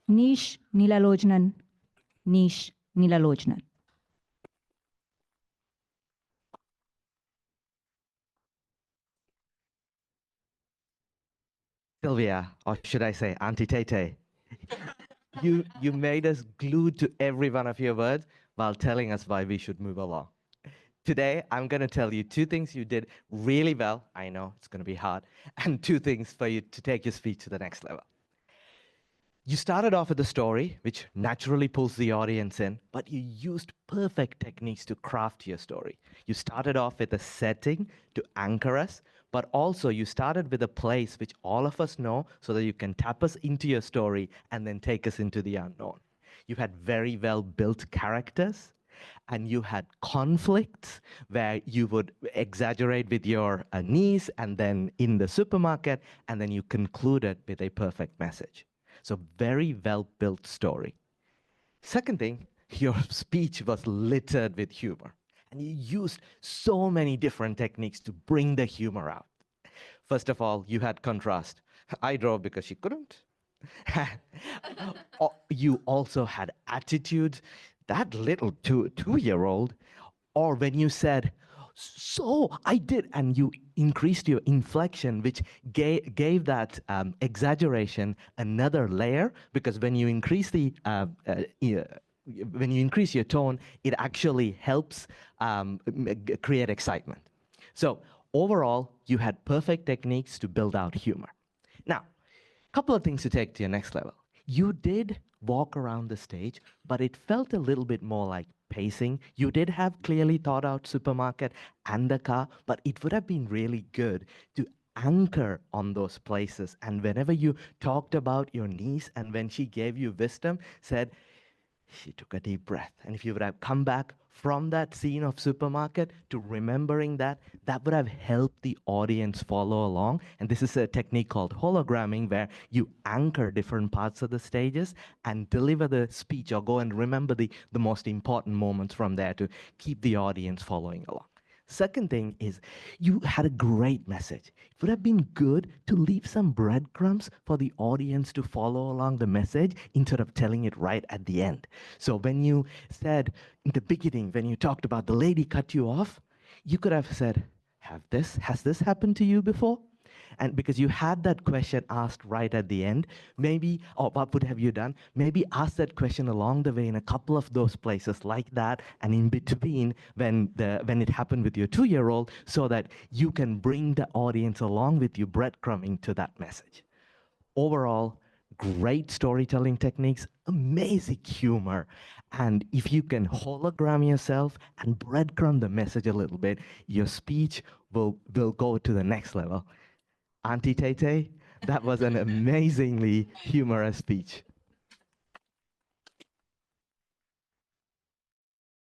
Nish Neelalojanan. Nish Neelalojanan. Sylvia, or should I say Auntie Tete, you made us glued to every one of your words while telling us why we should move along. Today, I'm going to tell you two things you did really well. I know it's going to be hard, and two things for you to take your speech to the next level. You started off with a story, which naturally pulls the audience in, but you used perfect techniques to craft your story. You started off with a setting to anchor us, but also you started with a place which all of us know so that you can tap us into your story and then take us into the unknown. You had very well built characters, and you had conflicts where you would exaggerate with your niece and then in the supermarket, and then you concluded with a perfect message. So very well built story. Second thing, your speech was littered with humor. And you used so many different techniques to bring the humor out. First of all, you had contrast. I drove because she couldn't. You also had attitude. That little two-year-old, or when you said, so I did, and you increased your inflection, which gave that exaggeration another layer, because when you increase when you increase your tone, it actually helps create excitement. So overall, you had perfect techniques to build out humor. Now, a couple of things to take to your next level. You did walk around the stage, but it felt a little bit more like pacing. You did have clearly thought out supermarket and the car, but it would have been really good to anchor on those places. And whenever you talked about your niece and when she gave you wisdom, said, she took a deep breath. And if you would have come back from that scene of supermarket to remembering that, that would have helped the audience follow along. And this is a technique called hologramming, where you anchor different parts of the stages and deliver the speech or go and remember the most important moments from there to keep the audience following along. Second thing is you had a great message. It would have been good to leave some breadcrumbs for the audience to follow along the message instead of telling it right at the end. So when you said in the beginning, when you talked about the lady cut you off, you could have said, has this happened to you before? And because you had that question asked right at the end, maybe, or what would have you done? Maybe ask that question along the way in a couple of those places like that, and in between when it happened with your 2-year-old, so that you can bring the audience along with you, breadcrumbing to that message. Overall, great storytelling techniques, amazing humor. And if you can hologram yourself and breadcrumb the message a little bit, your speech will go to the next level. Auntie Tete, that was an amazingly humorous speech.